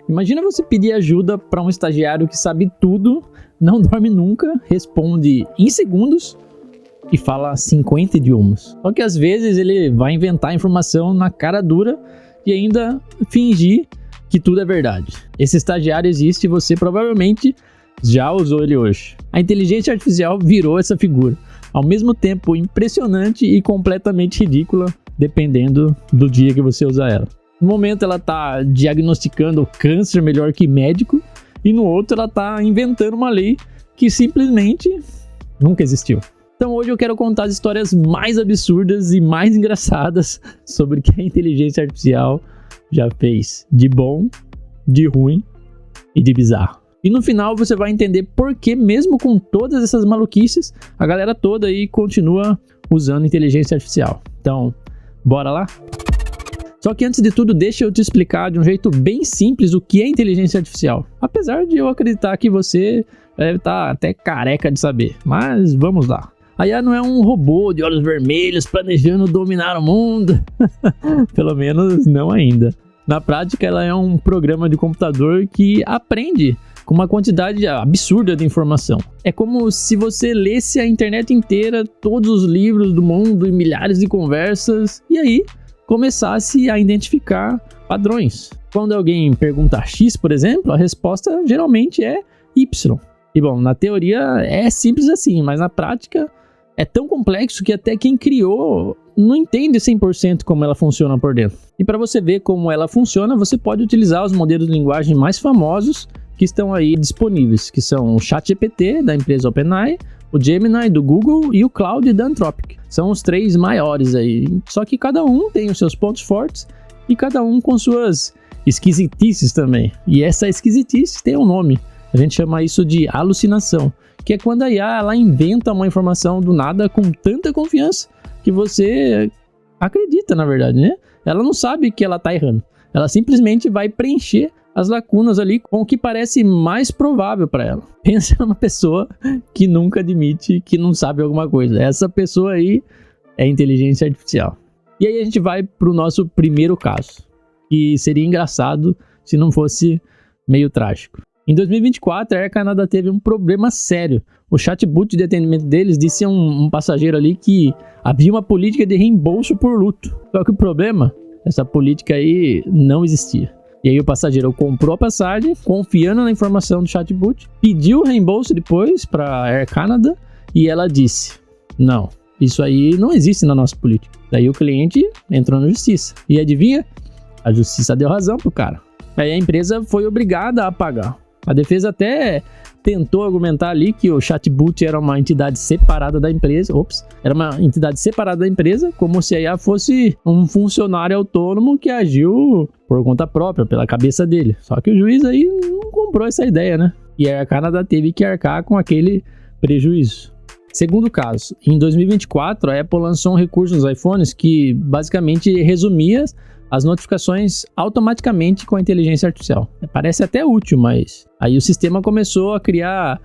Imagina você pedir ajuda para um estagiário que sabe tudo, não dorme nunca, responde em segundos e fala 50 idiomas. Só que às vezes ele vai inventar informação na cara dura e ainda fingir que tudo é verdade. Esse estagiário existe e você provavelmente já usou ele hoje. A inteligência artificial virou essa figura, ao mesmo tempo impressionante e completamente ridícula, dependendo do dia que você usa ela. No momento ela está diagnosticando câncer melhor que médico, e no outro ela está inventando uma lei que simplesmente nunca existiu. Então hoje eu quero contar as histórias mais absurdas e mais engraçadas sobre o que a inteligência artificial já fez de bom, de ruim e de bizarro. E no final você vai entender por que, mesmo com todas essas maluquices, a galera toda aí continua usando inteligência artificial. Então, bora lá? Só que antes de tudo, deixa eu te explicar de um jeito bem simples o que é inteligência artificial. Apesar de eu acreditar que você deve estar até careca de saber, mas vamos lá. A IA não é um robô de olhos vermelhos planejando dominar o mundo. Pelo menos não ainda. Na prática, ela é um programa de computador que aprende com uma quantidade absurda de informação. É como se você lesse a internet inteira, todos os livros do mundo e milhares de conversas, e aí começasse a identificar padrões. Quando alguém pergunta X, por exemplo, a resposta geralmente é Y. E bom, na teoria é simples assim, mas na prática é tão complexo que até quem criou não entende 100% como ela funciona por dentro. E para você ver como ela funciona, você pode utilizar os modelos de linguagem mais famosos que estão aí disponíveis, que são o ChatGPT da empresa OpenAI, o Gemini do Google e o Claude da Anthropic. São os 3 maiores aí, só que cada um tem os seus pontos fortes e cada um com suas esquisitices também. E essa esquisitice tem um nome, a gente chama isso de alucinação, que é quando a IA ela inventa uma informação do nada com tanta confiança que você acredita, na verdade, né? Ela não sabe que ela está errando, ela simplesmente vai preencher as lacunas ali com o que parece mais provável para ela. Pensa numa pessoa que nunca admite que não sabe alguma coisa. Essa pessoa aí é inteligência artificial. E aí a gente vai para o nosso primeiro caso, que seria engraçado se não fosse meio trágico. Em 2024, a Air Canada teve um problema sério. O chatbot de atendimento deles disse a um passageiro ali que havia uma política de reembolso por luto. Só que o problema, essa política aí não existia. E aí o passageiro comprou a passagem, confiando na informação do chatbot, pediu o reembolso depois para a Air Canada e ela disse: não, isso aí não existe na nossa política. Daí o cliente entrou na justiça. E adivinha? A justiça deu razão pro cara. Aí a empresa foi obrigada a pagar. A defesa até tentou argumentar ali que o chatbot era uma entidade separada da empresa. Era uma entidade separada da empresa, como se a IA fosse um funcionário autônomo que agiu por conta própria, pela cabeça dele. Só que o juiz aí não comprou essa ideia, né? E a Air Canada teve que arcar com aquele prejuízo. Segundo caso, em 2024, a Apple lançou um recurso nos iPhones que basicamente resumia as notificações automaticamente com a inteligência artificial. Parece até útil, mas aí o sistema começou a criar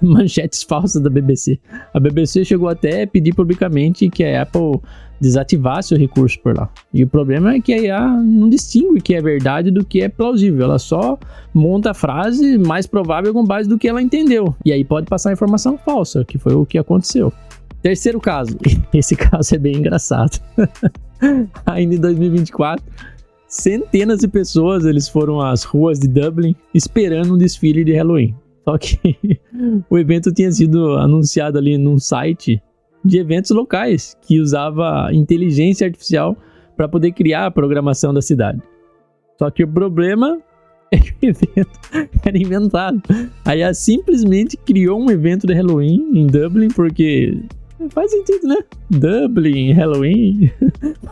manchetes falsas da BBC. A BBC chegou até a pedir publicamente que a Apple desativasse o recurso por lá. E o problema é que a IA não distingue o que é verdade do que é plausível. Ela só monta a frase mais provável com base do que ela entendeu. E aí pode passar informação falsa, que foi o que aconteceu. Terceiro caso. Esse caso é bem engraçado. Ainda em 2024, centenas de pessoas eles foram às ruas de Dublin esperando um desfile de Halloween. Só que o evento tinha sido anunciado ali num site de eventos locais que usava inteligência artificial para poder criar a programação da cidade. Só que o problema é que o evento era inventado. A IA simplesmente criou um evento de Halloween em Dublin porque faz sentido, né? Dublin, Halloween,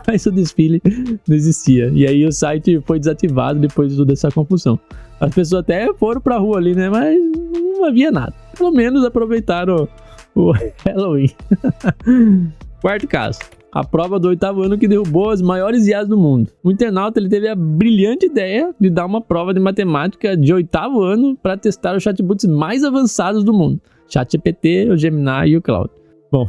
mas o desfile não existia. E aí o site foi desativado depois de toda essa confusão. As pessoas até foram pra rua ali, né? Mas não havia nada. Pelo menos aproveitaram o Halloween. Quarto caso. A prova do 8º ano que derrubou as maiores IAs do mundo. O internauta ele teve a brilhante ideia de dar uma prova de matemática de 8º ano para testar os chatbots mais avançados do mundo. ChatGPT, o Gemini e o Claude. Bom,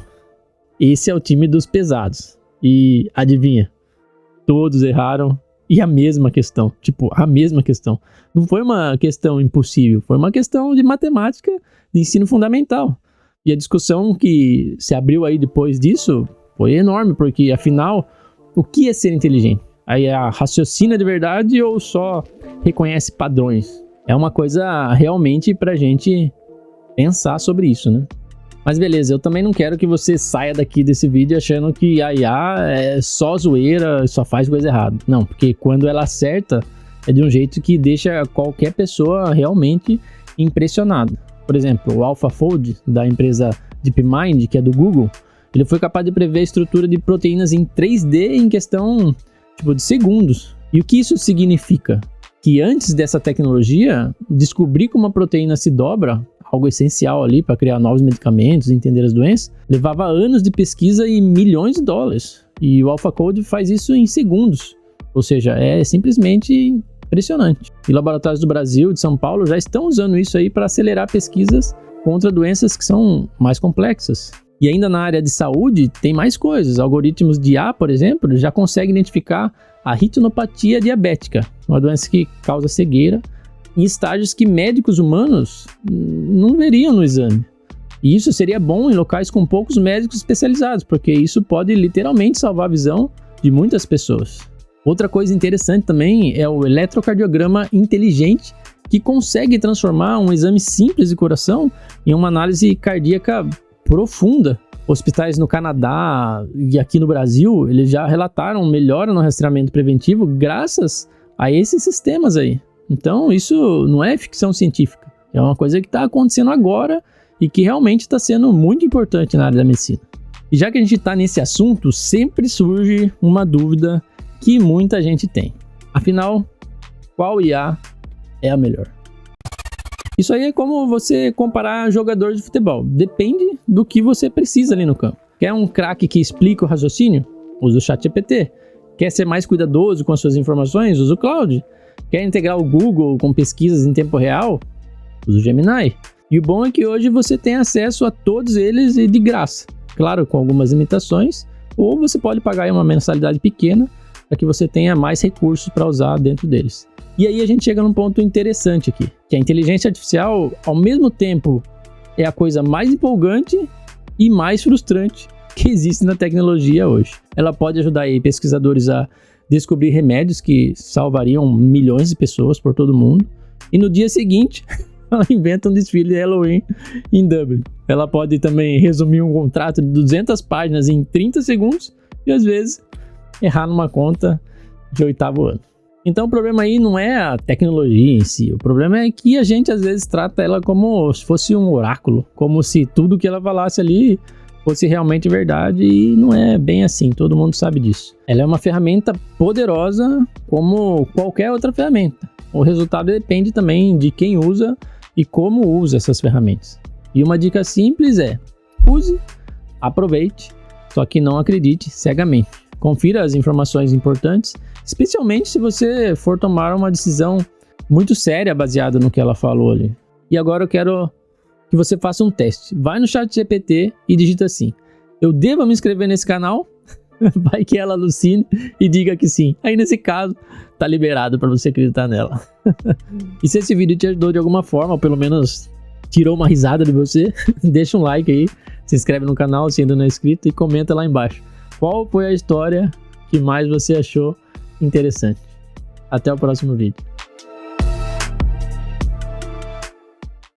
esse é o time dos pesados. E adivinha? Todos erraram e a mesma questão. Tipo, a mesma questão. Não foi uma questão impossível, foi uma questão de matemática de ensino fundamental. E a discussão que se abriu aí depois disso foi enorme, porque afinal, o que é ser inteligente? Aí raciocina de verdade ou só reconhece padrões? É uma coisa realmente pra gente pensar sobre isso, né? Mas beleza, eu também não quero que você saia daqui desse vídeo achando que a IA é só zoeira, só faz coisa errada. Não, porque quando ela acerta, é de um jeito que deixa qualquer pessoa realmente impressionada. Por exemplo, o AlphaFold, da empresa DeepMind, que é do Google, ele foi capaz de prever a estrutura de proteínas em 3D em questão de segundos. E o que isso significa? Que antes dessa tecnologia, descobrir como uma proteína se dobra, algo essencial ali para criar novos medicamentos, entender as doenças, levava anos de pesquisa e milhões de dólares. E o AlphaCode faz isso em segundos. Ou seja, é simplesmente impressionante. E laboratórios do Brasil, de São Paulo, já estão usando isso aí para acelerar pesquisas contra doenças que são mais complexas. E ainda na área de saúde, tem mais coisas. Algoritmos de IA, por exemplo, já conseguem identificar a retinopatia diabética, uma doença que causa cegueira, em estágios que médicos humanos não veriam no exame. E isso seria bom em locais com poucos médicos especializados, porque isso pode literalmente salvar a visão de muitas pessoas. Outra coisa interessante também é o eletrocardiograma inteligente, que consegue transformar um exame simples de coração em uma análise cardíaca profunda. Hospitais no Canadá e aqui no Brasil, eles já relataram melhora no rastreamento preventivo graças a esses sistemas aí. Então, isso não é ficção científica. É uma coisa que está acontecendo agora e que realmente está sendo muito importante na área da medicina. E já que a gente está nesse assunto, sempre surge uma dúvida que muita gente tem. Afinal, qual IA é a melhor? Isso aí é como você comparar jogadores de futebol. Depende do que você precisa ali no campo. Quer um craque que explica o raciocínio? Usa o ChatGPT. Quer ser mais cuidadoso com as suas informações? Usa o Cloud. Quer integrar o Google com pesquisas em tempo real? Usa o Gemini. E o bom é que hoje você tem acesso a todos eles e de graça. Claro, com algumas limitações. Ou você pode pagar uma mensalidade pequena para que você tenha mais recursos para usar dentro deles. E aí a gente chega num ponto interessante aqui, que a inteligência artificial, ao mesmo tempo, é a coisa mais empolgante e mais frustrante que existe na tecnologia hoje. Ela pode ajudar aí pesquisadores a descobrir remédios que salvariam milhões de pessoas por todo mundo, e no dia seguinte, ela inventa um desfile de Halloween em Dublin. Ela pode também resumir um contrato de 200 páginas em 30 segundos e, às vezes, errar numa conta de 8º ano. Então o problema aí não é a tecnologia em si, o problema é que a gente às vezes trata ela como se fosse um oráculo, como se tudo que ela falasse ali fosse realmente verdade, e não é bem assim, todo mundo sabe disso. Ela é uma ferramenta poderosa como qualquer outra ferramenta. O resultado depende também de quem usa e como usa essas ferramentas. E uma dica simples é: use, aproveite, só que não acredite cegamente. Confira as informações importantes, especialmente se você for tomar uma decisão muito séria baseada no que ela falou ali. E agora eu quero que você faça um teste. Vai no ChatGPT e digita assim: eu devo me inscrever nesse canal? Vai que ela alucine e diga que sim. Aí nesse caso, tá liberado para você acreditar nela. E se esse vídeo te ajudou de alguma forma, ou pelo menos tirou uma risada de você, deixa um like aí, se inscreve no canal se ainda não é inscrito e comenta lá embaixo qual foi a história que mais você achou interessante. Até o próximo vídeo.